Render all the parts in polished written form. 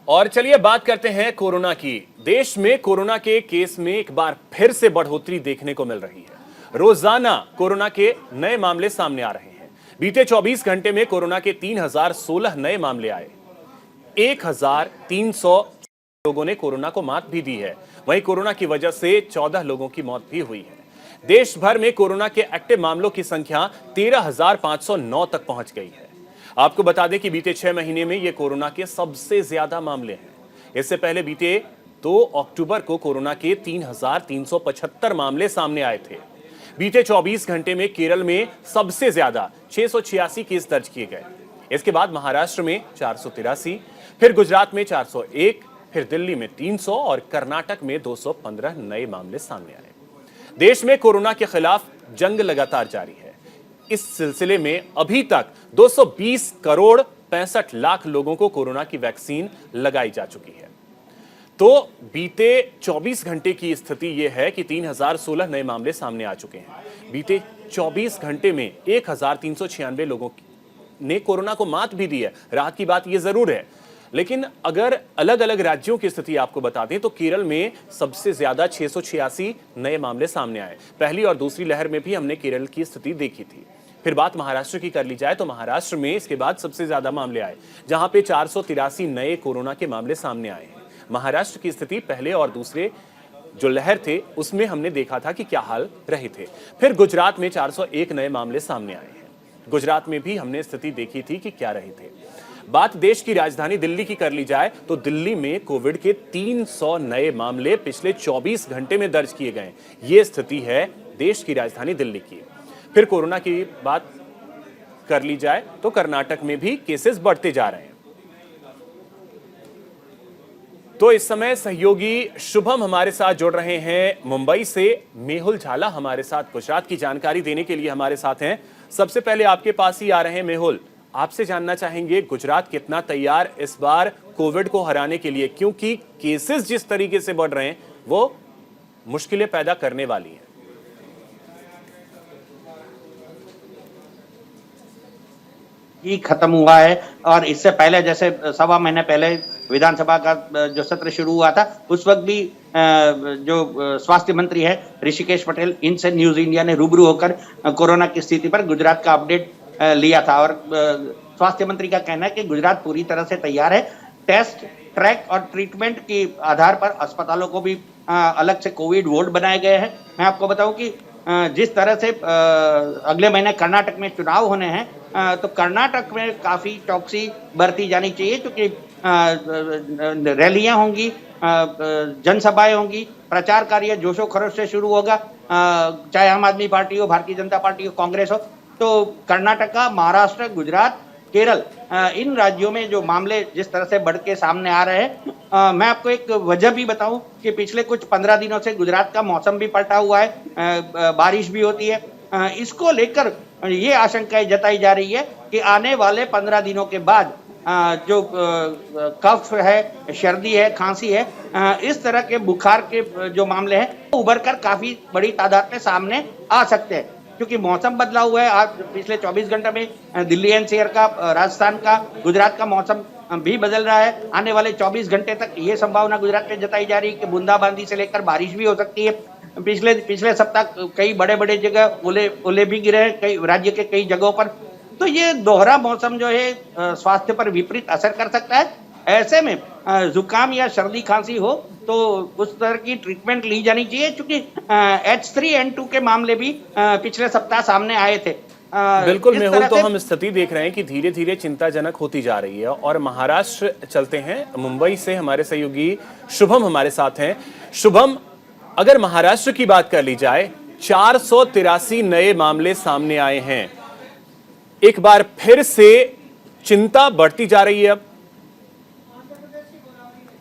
और चलिए बात करते हैं कोरोना की। देश में कोरोना के केस में एक बार फिर से बढ़ोतरी देखने को मिल रही है। रोजाना कोरोना के नए मामले सामने आ रहे हैं। बीते 24 घंटे में कोरोना के 3016 नए मामले आए। 1300 लोगों ने कोरोना को मात भी दी है। वहीं कोरोना की वजह से 14 लोगों की मौत भी हुई है। देश भर में कोरोना के एक्टिव मामलों की संख्या 13,509 तक पहुंच गई है। आपको बता दें कि बीते 6 महीने में ये कोरोना के सबसे ज्यादा मामले हैं। इससे पहले बीते 2 अक्टूबर को कोरोना के 3,375 मामले सामने आए थे। बीते 24 घंटे में केरल में सबसे ज्यादा 686 केस दर्ज किए गए। इसके बाद महाराष्ट्र में 483, फिर गुजरात में 401, फिर दिल्ली में 300 और कर्नाटक में 215 नए मामले सामने आए। देश में कोरोना के खिलाफ जंग लगातार जारी है। इस सिलसिले में अभी तक 220 करोड़ 65 लाख लोगों को कोरोना की वैक्सीन लगाई जा चुकी है। तो बीते 24 घंटे की स्थिति यह है कि 3016 नए मामले सामने आ चुके हैं। बीते 24 घंटे में 1396 लोगों ने कोरोना को मात भी दी है। राहत की बात यह जरूर है, लेकिन अगर अलग अलग राज्यों की स्थिति आपको बता दें तो केरल में सबसे ज्यादा 686 नए मामले सामने आए। पहली और दूसरी लहर में भी हमने केरल की स्थिति देखी थी। फिर बात महाराष्ट्र की कर ली जाए तो महाराष्ट्र में इसके बाद सबसे ज्यादा मामले आए, जहां पे 483 नए कोरोना के मामले सामने आए हैं। महाराष्ट्र की स्थिति पहले और दूसरे जो लहर थे उसमें हमने देखा था कि क्या हाल रहे थे। फिर गुजरात में 401 नए मामले सामने आए हैं। गुजरात में भी हमने स्थिति देखी थी कि क्या रहे थे। बात देश की राजधानी दिल्ली की कर ली जाए तो दिल्ली में कोविड के 300 नए मामले पिछले 24 घंटे में दर्ज किए गए। यह स्थिति है देश की राजधानी दिल्ली की। फिर कोरोना की बात कर ली जाए तो कर्नाटक में भी केसेस बढ़ते जा रहे हैं। तो इस समय सहयोगी शुभम हमारे साथ जुड़ रहे हैं मुंबई से। मेहुल झाला हमारे साथ गुजरात की जानकारी देने के लिए हमारे साथ हैं। सबसे पहले आपके पास ही आ रहे हैं मेहुल, आपसे जानना चाहेंगे गुजरात कितना तैयार इस बार कोविड को हराने के लिए, क्योंकि केसेस जिस तरीके से बढ़ रहे हैं वो मुश्किलें पैदा करने वाली हैं। ही खत्म हुआ है और इससे पहले जैसे सवा महीने पहले विधानसभा का जो सत्र शुरू हुआ था उस वक्त भी जो स्वास्थ्य मंत्री है ऋषिकेश पटेल, इनसे न्यूज इंडिया ने रूबरू होकर कोरोना की स्थिति पर गुजरात का अपडेट लिया था। और स्वास्थ्य मंत्री का कहना है कि गुजरात पूरी तरह से तैयार है। टेस्ट, ट्रैक और ट्रीटमेंट के आधार पर अस्पतालों को भी अलग से कोविड वार्ड बनाए गए हैं। मैं आपको बताऊं कि जिस तरह से अगले महीने कर्नाटक में चुनाव होने हैं तो कर्नाटक में काफी चौकसी बरती जानी चाहिए, क्योंकि रैलियां होंगी, जनसभाएं होंगी, प्रचार कार्य जोशो खरोश से शुरू होगा, चाहे आम आदमी पार्टी हो, भारतीय जनता पार्टी हो, कांग्रेस हो। तो कर्नाटका, महाराष्ट्र, गुजरात, केरल, इन राज्यों में जो मामले जिस तरह से बढ़ के सामने आ रहे हैं, मैं आपको एक वजह भी बताऊं कि पिछले कुछ 15 दिनों से गुजरात का मौसम भी पलटा हुआ है, बारिश भी होती है। इसको लेकर ये आशंकाएं जताई जा रही है कि आने वाले 15 दिनों के बाद जो कफ है, सर्दी है, खांसी है, इस तरह के बुखार के जो मामले हैं उभर कर काफी बड़ी तादाद में सामने आ सकते हैं, क्योंकि मौसम बदला हुआ है। आज पिछले 24 घंटे में दिल्ली एनसीआर का, राजस्थान का, गुजरात का मौसम भी बदल रहा है। आने वाले 24 घंटे तक ये संभावना गुजरात में जताई जा रही है कि बूंदाबांदी से लेकर बारिश भी हो सकती है। पिछले सप्ताह कई बड़े बड़े जगह ओले भी गिरे हैं कई राज्य के कई जगहों पर। तो ये दोहरा मौसम जो है स्वास्थ्य पर विपरीत असर कर सकता है। ऐसे में जुकाम या सर्दी खांसी हो तो उस तरह की ट्रीटमेंट ली जानी चाहिए, क्योंकि H3N2 के मामले भी पिछले सप्ताह सामने आए थे। बिल्कुल मेहुल, तो हम स्थिति देख रहे हैं कि धीरे धीरे चिंताजनक होती जा रही है। और महाराष्ट्र चलते हैं, मुंबई से हमारे सहयोगी शुभम हमारे साथ हैं। शुभम, अगर महाराष्ट्र की बात कर ली जाए, 483 नए मामले सामने आए हैं। एक बार फिर से चिंता बढ़ती जा रही है।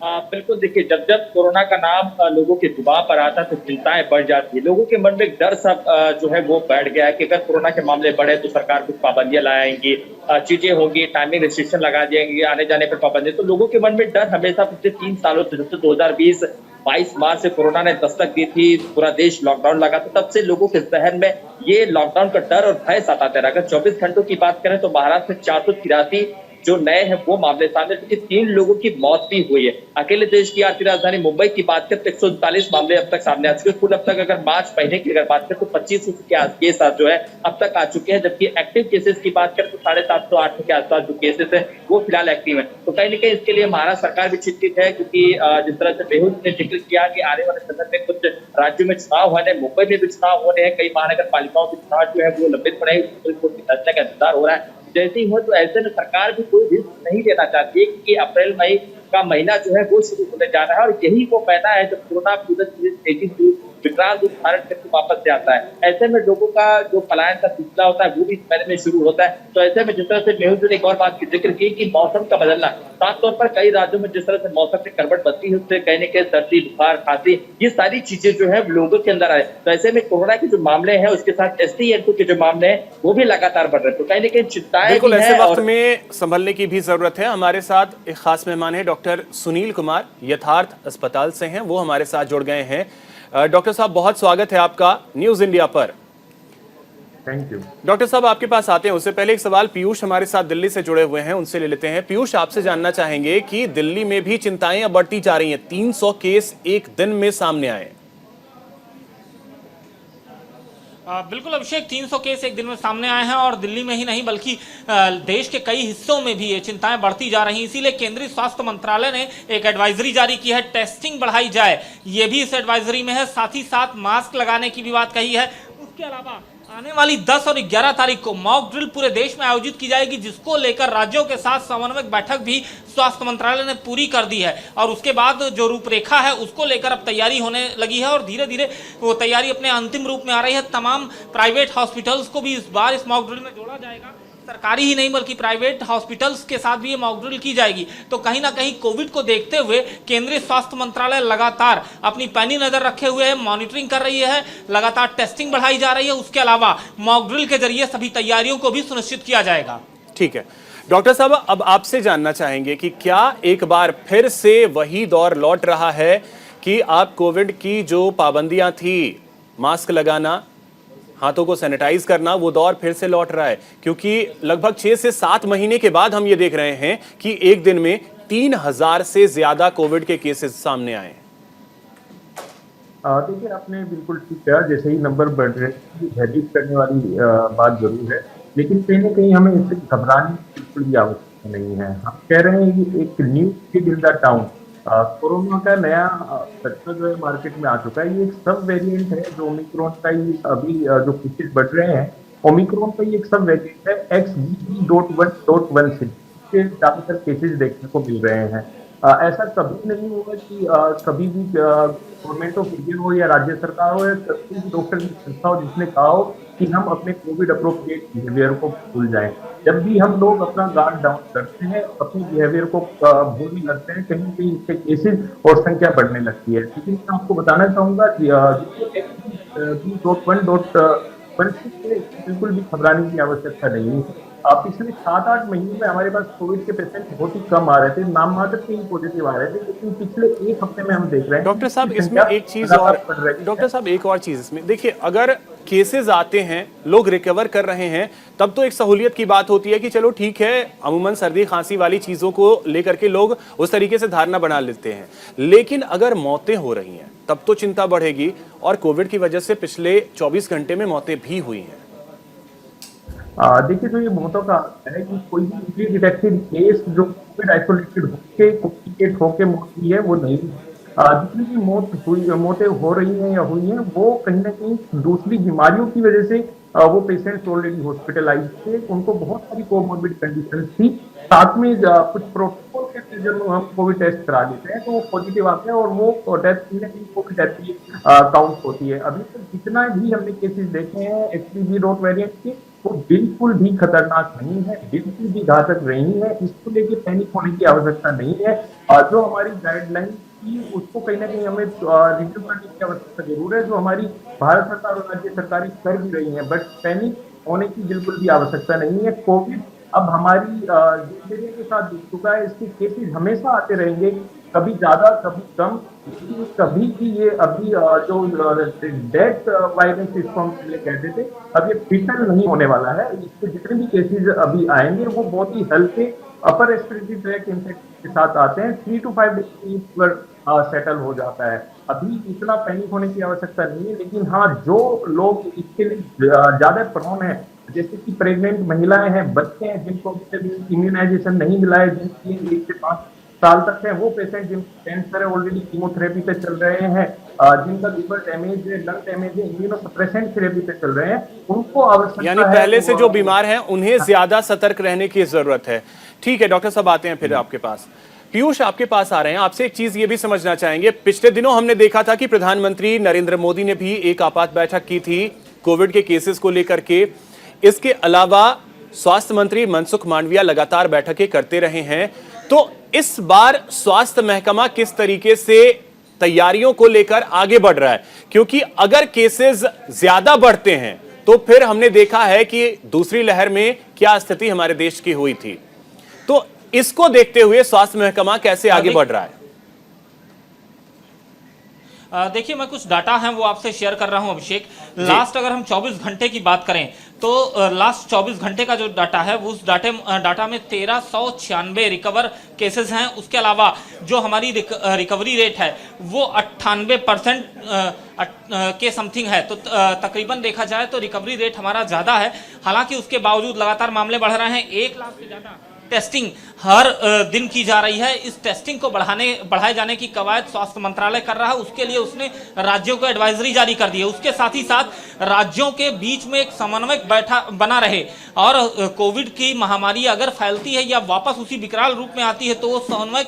अब बिल्कुल, देखिए जब जब कोरोना का नाम लोगों के जुबान पर आता तो चिंताएं बढ़ जाती है। लोगों के मन में एक डर सब जो है वो बैठ गया है कि अगर कोरोना के मामले बढ़े तो सरकार कुछ पाबंदियां लाएंगी, चीजें होंगी, टाइमिंग रिस्ट्रिक्शन लगा देंगे, आने जाने पर पाबंदी। तो लोगों के मन में डर हमेशा पिछले 3 सालों से, जब से 2020-22 मार्च से कोरोना ने दस्तक दी थी, पूरा देश लॉकडाउन लगा, तो तब से लोगों के जहन में ये लॉकडाउन का डर और भय सताते रहा। अगर 24 घंटों की बात करें तो महाराष्ट्र में 483 जो नए हैं वो मामले सामने, क्योंकि 3 लोगों की मौत भी हुई है। अकेले देश की आर्थिक राजधानी मुंबई की बात करें तो 139 मामले अब तक सामने आ चुके हैं। कुल अब तक अगर मार्च महीने की अगर बात करें तो 2500 के केस जो है अब तक आ चुके हैं, जबकि एक्टिव केसेस की बात करें तो 750-800 के आसपास जो केसेस है वो फिलहाल एक्टिव है। तो कहीं ना कहीं इसके लिए महाराष्ट्र सरकार भी चिंतित है, क्योंकि जिस तरह से मेहुल ने जिक्र किया कि आने वाले समय में कुछ राज्यों में चुनाव होने, मुंबई में भी चुनाव होने हैं, कई महानगर पालिकाओं के चुनाव जो है वो लंबित पड़े, सुप्रीम कोर्ट की फैसले का इंतजार हो रहा है। जैसे ही हो तो ऐसे में सरकार भी कोई रिस्क नहीं लेना चाहती है, क्योंकि अप्रैल मई का महीना जो है वो शुरू होने जा रहा है और यही वो महीना है जब कोरोना पूरे तेजी से विकराल रूप धारण करके वापस से आता है। ऐसे में लोगों का जो पलायन का सिलसिला होता है वो भी इस महीने में शुरू होता है। तो ऐसे में जिस तरह से मेहुल ने एक और बात की जिक्र की कि मौसम का बदलना, खास तौर पर कई राज्यों में जिस तरह से मौसम में करवट बदली है, उससे कहीं न कहीं सर्दी, बुखार, खांसी, ये सारी चीजें जो है लोगों के अंदर आए। तो ऐसे में कोरोना के जो मामले हैं उसके साथ ST-N2 के जो मामले हैं वो भी लगातार बढ़ रहे हैं। तो कहीं न कहीं चिंताएं बिल्कुल भी ऐसे हैं वक्त और में संभलने की भी जरूरत है। हमारे साथ एक खास मेहमान है, डॉक्टर सुनील कुमार यथार्थ अस्पताल से हैं, वो हमारे साथ जुड़ गए हैं। डॉक्टर साहब, बहुत स्वागत है आपका न्यूज इंडिया पर। Thank you. डॉक्टर साहब, आपके पास आते हैं उससे पहले एक सवाल पीयूष हमारे साथ दिल्ली से जुड़े हुए हैं, उनसे ले लेते हैं। पीयूष, आपसे जानना चाहेंगे कि दिल्ली में भी चिंताएं अब बढ़ती जा रही हैं, 300 केस एक दिन में सामने आए। बिल्कुल अभिषेक, 300 केस एक दिन में सामने आए हैं और दिल्ली में ही नहीं बल्कि देश के कई हिस्सों में भी ये चिंताएं बढ़ती जा रही हैं। इसीलिए केंद्रीय स्वास्थ्य मंत्रालय ने एक एडवाइजरी जारी की है, टेस्टिंग बढ़ाई जाए, ये भी इस एडवाइजरी में है। साथ ही साथ मास्क लगाने की भी बात कही है। उसके अलावा आने वाली 10 और 11 तारीख को मॉक ड्रिल पूरे देश में आयोजित की जाएगी, जिसको लेकर राज्यों के साथ समन्वय बैठक भी स्वास्थ्य मंत्रालय ने पूरी कर दी है। और उसके बाद जो रूपरेखा है उसको लेकर अब तैयारी होने लगी है और धीरे धीरे वो तैयारी अपने अंतिम रूप में आ रही है। तमाम प्राइवेट हॉस्पिटल्स को भी इस बार इस मॉक ड्रिल में जोड़ा जाएगा। सरकारी ही नहीं बल्कि प्राइवेट हॉस्पिटल्स के साथ भी ये मॉक ड्रिल की जाएगी। तो कहीं ना कहीं कोविड को देखते हुए केंद्रीय स्वास्थ्य मंत्रालय लगातार अपनी पैनी नजर रखे हुए है, मॉनिटरिंग कर रही है, लगातार टेस्टिंग बढ़ाई जा रही है। उसके अलावा मॉक ड्रिल के जरिए सभी तैयारियों को भी सुनिश्चित किया जाएगा। ठीक है डॉक्टर साहब, अब आपसे जानना चाहेंगे कि क्या एक बार फिर से वही दौर लौट रहा है कि आप कोविड की जो पाबंदियां थी, मास्क लगाना, हाथों को सैनिटाइज करना, वो दौर फिर से लौट रहा है? क्योंकि लगभग 6 से 7 महीने के बाद हम ये देख रहे हैं कि एक दिन में 3000 से ज्यादा कोविड के केसेस सामने आए। देखिए, आपने बिल्कुल ठीक कहा, जैसे ही नंबर बढ़ रहे हैं भयभीत करने वाली बात जरूर है, लेकिन कहीं ना कहीं हमें इससे घबराने की बिल्कुल भी आवश्यकता नहीं है। हम कह रहे हैं कि एक new kid in the town, corona का नया सच्चा जो है मार्केट में आ चुका है। ये एक सब वेरिएंट है जो ओमिक्रॉन का ही अभी जो केसेस बढ़ रहे हैं, ओमिक्रॉन का ही एक सब वेरिएंट है XBB.1.16 के ज्यादातर केसेस देखने को मिल रहे हैं। ऐसा कभी नहीं होगा कि कभी भी गवर्नमेंट ऑफ इंडिया हो या राज्य सरकार हो या किसी भी डॉक्टर की संस्था हो जिसने कहा हो कि हम अपने कोविड अप्रोप्रिएट बिहेवियर को भूल जाएं। जब भी हम लोग अपना गार्ड डाउन करते हैं, अपने बिहेवियर को भूलने लगते हैं, कहीं कहीं इसके केसेस और संख्या बढ़ने लगती है। लेकिन मैं आपको बताना चाहूंगा कि बिल्कुल भी घबराने की आवश्यकता नहीं है। पिछले 7-8 महीने में हमारे पास कोविड के पेशेंट बहुत ही कम आ रहे थे, नाम मात्र के ही पॉजिटिव आ रहे थे, लेकिन पिछले एक हफ्ते में हम देख रहे हैं। डॉक्टर साहब, इसमें एक चीज और, डॉक्टर साहब एक और चीज इसमें देखिए, अगर केसेस आते हैं, लोग रिकवर कर रहे हैं, तब तो एक सहूलियत की बात होती है कि चलो ठीक है, अमूमन सर्दी खांसी वाली चीजों को लेकर के लोग उस तरीके से धारणा बना लेते हैं। लेकिन अगर मौतें हो रही हैं तब तो चिंता बढ़ेगी, और कोविड की वजह से पिछले 24 घंटे में मौतें भी हुई हैं। देखिए, जो ये मौतों का है कि कोई भी डिटेक्टेड केस जो कोविड आइसोलेटेड होके कॉम्प्लिकेट होके मौत हुई है वो नहीं। जितनी भी मौतें हो रही हैं या हुई हैं, वो कहीं ना कहीं दूसरी बीमारियों की वजह से वो पेशेंट्स ऑलरेडी हॉस्पिटलाइज थे, उनको बहुत सारी कोमोर्बिड कंडीशंस थी, साथ में कुछ प्रोटोकॉल के जब हम कोविड टेस्ट करा लेते हैं तो वो पॉजिटिव आते हैं और वो डेथ कोविड डेथ की काउंट होती है। अभी तक जितना भी हमने केसेस देखे हैं XBB वेरिएंट के, वो बिल्कुल भी खतरनाक नहीं है, बिल्कुल भी घातक नहीं है। इसको लेके पैनिक होने की आवश्यकता नहीं है। जो हमारी गाइडलाइन की उसको कहीं ना कहीं हमें रिव्यू करने की आवश्यकता जरूर है, जो हमारी भारत सरकार और राज्य सरकारें कर भी रही हैं, बट पैनिक होने की बिल्कुल भी आवश्यकता नहीं है। कोविड अब हमारी जिंदगी के साथ जुड़ चुका है, इसके केसेस हमेशा आते रहेंगे, कभी ज्यादा कभी कम, कभी भी ये अभी जो डेथ वायरस इसको हम पहले कहते थे, अब ये फिटल नहीं होने वाला है। इसके जितने भी केसेस अभी आएंगे वो बहुत ही हल्के अपर रेस्पिरेटरी ट्रैक इन्फेक्शन के साथ आते हैं 3 to 5 डेज पर सेटल हो जाता है। अभी इतना पैनिक होने की आवश्यकता नहीं है, लेकिन हाँ, जो लोग इसके लिए ज्यादा प्रोन है, जैसे कि प्रेग्नेंट महिलाएं हैं, बच्चे हैं जिनको इम्यूनाइजेशन नहीं मिला है, जिनकी 1 से 5 साल तक है, वो पेशेंट जिनका कैंसर है ऑलरेडी कीमोथेरेपी पे चल रहे हैं, जिनका लिवर डैमेज है, लंग डैमेज है, इम्यूनोसप्रेसेंट थेरेपी पे चल रहे हैं, उनको आवश्यकता यानी है पहले से जो बीमार हैं उन्हें ज्यादा सतर्क रहने की जरूरत है। ठीक है डॉक्टर साहब, आते हैं फिर आपके पास। पीयूष आपके पास आ रहे हैं, आपसे एक चीज ये भी समझना चाहेंगे। पिछले दिनों हमने देखा था कि प्रधानमंत्री नरेंद्र मोदी ने भी एक आपात बैठक की थी कोविड के केसेस को लेकर के। इसके अलावा स्वास्थ्य मंत्री मनसुख मांडविया लगातार बैठकें करते रहे हैं। तो इस बार स्वास्थ्य महकमा किस तरीके से तैयारियों को लेकर आगे बढ़ रहा है? क्योंकि अगर केसेस ज्यादा बढ़ते हैं तो फिर हमने देखा है कि दूसरी लहर में क्या स्थिति हमारे देश की हुई थी। तो इसको देखते हुए स्वास्थ्य महकमा कैसे आगे बढ़ रहा है? देखिए, मैं कुछ डाटा है वो आपसे शेयर कर रहा हूं अभिषेक। लास्ट अगर हम 24 घंटे की बात करें तो लास्ट 24 घंटे का जो डाटा है वो उस डाटा में 1396 रिकवर केसेस हैं। उसके अलावा जो हमारी रिकवरी रेट है वो 98% के समथिंग है। तो तकरीबन देखा जाए तो रिकवरी रेट हमारा ज़्यादा है। हालांकि उसके बावजूद लगातार मामले बढ़ रहे हैं। 1 लाख से ज़्यादा टेस्टिंग हर दिन की जा रही है। इस टेस्टिंग को बढ़ाए जाने की कवायद स्वास्थ्य मंत्रालय कर रहा है। उसके लिए उसने राज्यों को एडवाइजरी जारी कर दी है। उसके साथ ही साथ राज्यों के बीच में एक समन्वय बना रहे और कोविड की महामारी अगर फैलती है या वापस उसी विकराल रूप में आती है तो वो समन्वय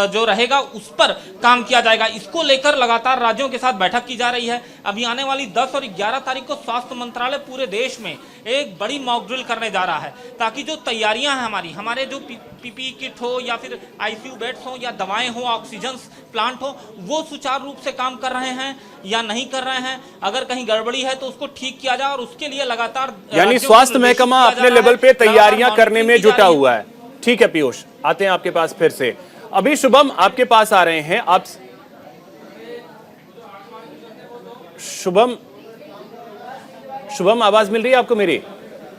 जो रहेगा उस पर काम किया जाएगा। इसको लेकर लगातार राज्यों के साथ बैठक की जा रही है। अभी आने वाली 10 और 11 तारीख को स्वास्थ्य मंत्रालय पूरे देश में एक बड़ी मॉक ड्रिल करने जा रहा है ताकि जो तैयारियां हैं हमारे जो पीपीई किट हो या फिर आईसीयू बेड्स हो या दवाएं हो, ऑक्सीजन प्लांट हो, वो सुचारू रूप से काम कर रहे हैं या नहीं कर रहे हैं। अगर कहीं गड़बड़ी है तो उसको ठीक किया जाए और उसके लिए लगातार यानी स्वास्थ्य महकमा अपने लेवल पे तैयारियां करने में जुटा हुआ है। ठीक है पीयूष, आते हैं आपके पास फिर से। अभी शुभम आपके पास आ रहे हैं। आप शुभम आवाज मिल रही है आपको मेरी?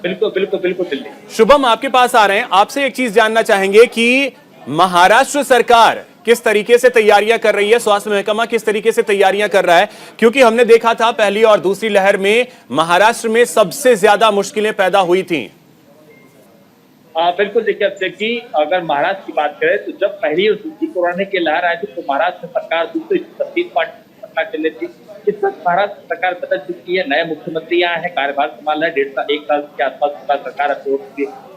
बिल्कुल बिल्कुल बिल्कुल दिल्ली। शुभम आपके पास आ रहे हैं। आपसे एक चीज जानना चाहेंगे कि महाराष्ट्र सरकार किस तरीके से तैयारियां कर रही है, स्वास्थ्य महकमा किस तरीके से तैयारियां कर रहा है? क्योंकि हमने देखा था पहली और दूसरी लहर में महाराष्ट्र में सबसे ज्यादा मुश्किलें पैदा हुई थी। बिल्कुल देखिए अभिषेक जी, अगर महाराष्ट्र की बात करें तो जब पहली और दूसरी कोरोना के लहर आई थी तो महाराष्ट्र सरकार 236 पार्टी सरकार चल रही थी। इस वक्त महाराष्ट्र सरकार बदल चुकी है, नए मुख्यमंत्री आए हैं, कार्यभार संभाल रहे हैं, 1 साल के आसपास सरकार अब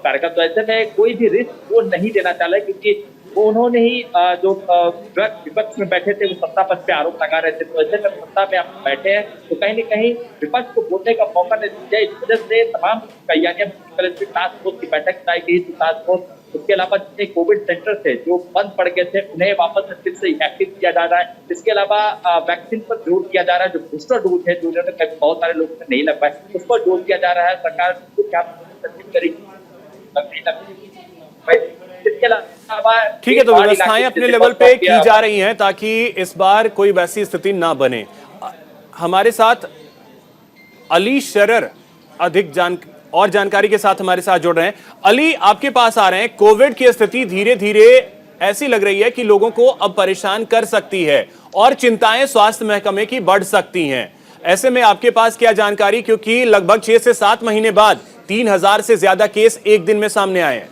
कार्यक्रम। तो ऐसे में कोई भी रिस्क वो नहीं देना चाह रहे क्योंकि वो उन्होंने ही जो विपक्ष में बैठे थे वो सत्ता पक्ष पे आरोप लगा रहे थे। तो ऐसे में सत्ता में आप बैठे हैं तो कहीं न कहीं विपक्ष को बोलने का मौका नहीं दिया। इस वजह से तमाम तैयारियां टास्क फोर्स की बैठक बनाई गई थी। टास्क फोर्स, उसके अलावा जितने कोविड सेंटर थे जो बंद पड़ गए थे उन्हें वापस फिर से एक्टिव किया जा रहा है। इसके अलावा वैक्सीन पर जोर दिया जा रहा है। जो बूस्टर डोज है जो उन्होंने बहुत सारे लोगों ने नहीं लग पाए उस पर जोर दिया जा रहा है। सरकार क्या करेगी? ठीक है, तो व्यवस्थाएं अपने लेवल पे की जा रही हैं ताकि इस बार कोई वैसी स्थिति ना बने। हमारे साथ अली शरर अधिक जानकारी के साथ हमारे साथ जुड़ रहे हैं। अली आपके पास आ रहे हैं। कोविड की स्थिति धीरे धीरे ऐसी लग रही है कि लोगों को अब परेशान कर सकती है और चिंताएं स्वास्थ्य महकमे की बढ़ सकती हैं। ऐसे में आपके पास क्या जानकारी, क्योंकि लगभग 6 से 7 महीने बाद 3000 से ज्यादा केस एक दिन में सामने आए हैं।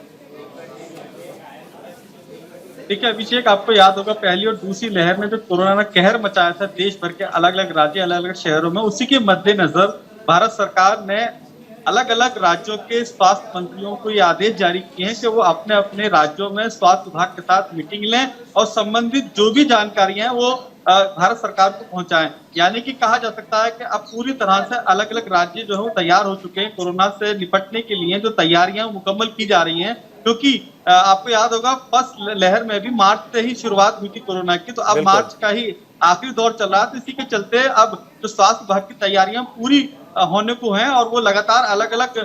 देखिए अभिषेक, आपको याद होगा पहली और दूसरी लहर में जो कोरोना ने कहर मचाया था देश भर के अलग अलग राज्य, अलग अलग शहरों में, उसी के मद्देनजर भारत सरकार ने अलग अलग राज्यों के स्वास्थ्य मंत्रियों को ये आदेश जारी किए हैं कि वो अपने अपने राज्यों में स्वास्थ्य विभाग के साथ मीटिंग लें और संबंधित जो भी जानकारियां हैं वो भारत सरकार को पहुंचाएं। यानी कि कहा जा सकता है कि अब पूरी तरह से अलग अलग राज्य जो है वो तैयार हो चुके हैं कोरोना से निपटने के लिए। जो तैयारियां मुकम्मल की जा रही हैं, क्योंकि आपको याद होगा फर्स्ट लहर में भी मार्च से ही शुरुआत हुई थी कोरोना की, तो अब मार्च का ही आखिरी दौर चल रहा है। तो इसी के चलते अब जो स्वास्थ्य विभाग की तैयारियां पूरी होने को हैं और वो लगातार अलग अलग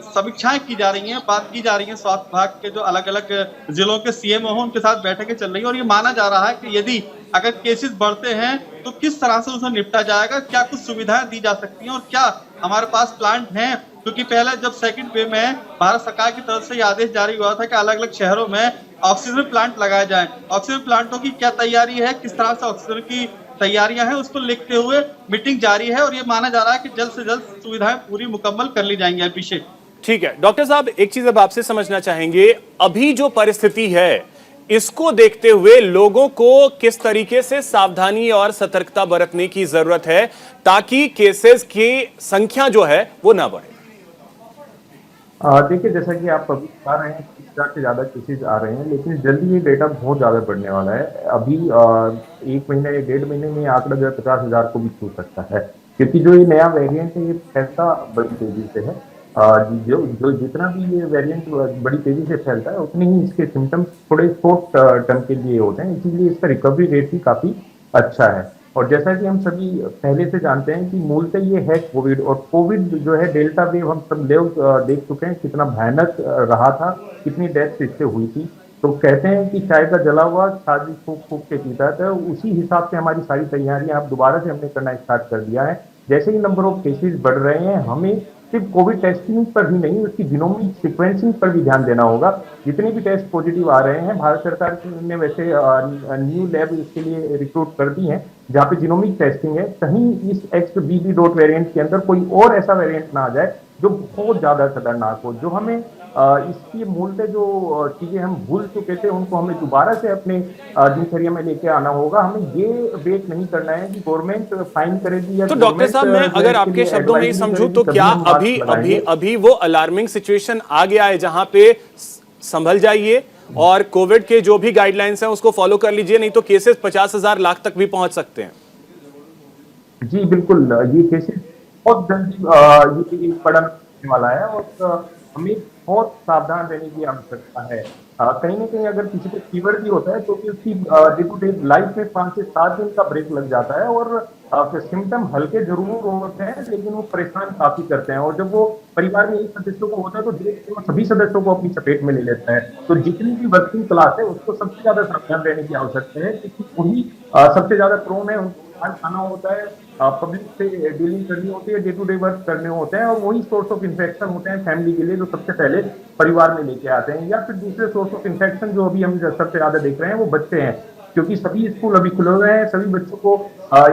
समीक्षाएं की जा रही हैं, बात की जा रही है। स्वास्थ्य विभाग के जो अलग अलग जिलों के सीएमओ हैं उनके साथ बैठकें चल रही है और ये माना जा रहा है कि यदि अगर केसेस बढ़ते हैं तो किस तरह से उसे निपटा जाएगा, क्या कुछ सुविधाएं दी जा सकती हैं और क्या हमारे पास प्लांट हैं। क्योंकि पहले जब सेकंड वेव में भारत सरकार की तरफ से ये आदेश जारी हुआ था कि अलग अलग शहरों में ऑक्सीजन प्लांट लगाए जाएं। ऑक्सीजन प्लांटों की क्या तैयारी है, किस तरह से ऑक्सीजन की तैयारियां हैं, उसको लिखते हुए मीटिंग जारी है और ये माना जा रहा है कि जल्द से जल्द सुविधाएं पूरी मुकम्मल कर ली जाएंगी। अभिषेक, ठीक है डॉक्टर साहब, एक चीज अब आपसे समझना चाहेंगे, अभी जो परिस्थिति है इसको देखते हुए लोगों को किस तरीके से सावधानी और सतर्कता बरतने की जरूरत है ताकि केसेस की संख्या जो है वो ना बढ़े। देखिए, जैसा कि आप अभी बता रहे हैं 30,000 से ज्यादा केसेज आ रहे हैं, लेकिन जल्दी ये डेटा बहुत ज्यादा बढ़ने वाला है। अभी 1 महीने या 1.5 महीने में आंकड़ा जो है 50,000 को भी छू सकता है, क्योंकि जो ये नया वेरिएंट है ये फैलता बड़ी तेजी से है। जो जितना भी ये वेरिएंट बड़ी तेजी से फैलता है उतने ही इसके सिम्टम्स थोड़े शॉर्ट टर्म के लिए होते हैं, इसीलिए इसका रिकवरी रेट भी काफी अच्छा है। और जैसा कि हम सभी पहले से जानते हैं कि मूलतः ये है कोविड, और कोविड जो है डेल्टा वेव हम सब लोग देख चुके हैं कितना भयानक रहा था, कितनी डेथ इससे हुई थी। तो कहते हैं कि चाय का जला हुआ छाछ फूक फूक के पीता है, उसी हिसाब से हमारी सारी तैयारियां अब दोबारा से हमने करना स्टार्ट कर दिया है। जैसे ही नंबर ऑफ केसेस बढ़ रहे हैं, हमें सिर्फ कोविड टेस्टिंग पर ही नहीं, उसकी जीनोमिक सीक्वेंसिंग पर भी ध्यान देना होगा। जितने भी टेस्ट पॉजिटिव आ रहे हैं, भारत सरकार ने वैसे न्यू लैब इसके लिए रिक्रूट कर दी है जहाँ पे जीनोमिक टेस्टिंग है। कहीं इस XBB डॉट वेरिएंट के अंदर कोई और ऐसा वेरिएंट ना आ जाए जो बहुत ज्यादा खतरनाक हो, जो हमें इसकी मूलतः जो चीजें हम भूल चुके थे उनको हमें दोबारा से अपने दिनचर्या में लेके आना होगा। हमें ये वेट नहीं करना है कि गवर्नमेंट फाइन करेगी या तो डॉक्टर साहब, मैं अगर आपके शब्दों में ही समझूं तो क्या अभी वो अलार्मिंग सिचुएशन आ गया है जहां पे संभल जाइए और कोविड के जो भी गाइडलाइंस हैं उसको फॉलो कर लीजिए, नहीं तो केसेस 50,000 लाख तक भी पहुंच सकते हैं। जी बिल्कुल, ये केसेस बहुत जल्दी ये बढ़ने वाला है और हमें बहुत सावधान रहने की आवश्यकता है। कहीं ना कहीं अगर किसी को फीवर भी होता है तो उसकी डे टू डे लाइफ में 5 से 7 दिन का ब्रेक लग जाता है और सिम्टम हल्के जरूर होते हैं, लेकिन वो परेशान काफी करते हैं। और जब वो परिवार में एक सदस्यों को होता है तो धीरे धीरे सभी सदस्यों को अपनी चपेट में ले लेता है। तो जितनी भी वर्किंग क्लास है उसको सबसे ज्यादा सावधान रहने की आवश्यकता है, क्योंकि वही सबसे ज्यादा प्रोन है, उनको खाना होता है, पब्लिक से डीलिंग करनी होती है, डे टू डे वर्क करने होते हैं, और वही सोर्स ऑफ इन्फेक्शन होते हैं फैमिली के लिए जो सबसे पहले परिवार में लेके आते हैं। या फिर दूसरे सोर्स ऑफ इन्फेक्शन जो अभी हम सबसे ज्यादा देख रहे हैं वो बच्चे हैं, क्योंकि सभी स्कूल अभी खुले हुए हैं, सभी बच्चों को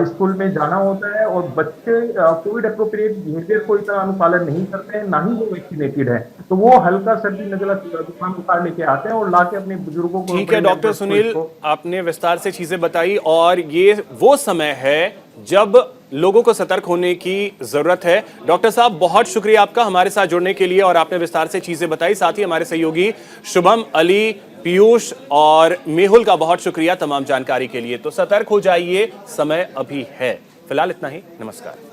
स्कूल में जाना होता है और बच्चे कोविड अप्रोप्रिएट बिहेवियर को इतना अनुपालन नहीं करते हैं, ना ही वो वैक्सीनेटेड है, तो वो हल्का सर्दी नजला जुकाम बुखार लेके आते हैं और लाके अपने बुजुर्गों को। ठीक है डॉक्टर सुनील, आपने विस्तार से चीजें बताई और ये वो समय है जब लोगों को सतर्क होने की जरूरत है। डॉक्टर साहब, बहुत शुक्रिया आपका हमारे साथ जुड़ने के लिए और आपने विस्तार से चीजें बताई। साथ ही हमारे सहयोगी शुभम, अली, पीयूष और मेहुल का बहुत शुक्रिया तमाम जानकारी के लिए। तो सतर्क हो जाइए, समय अभी है। फिलहाल इतना ही, नमस्कार।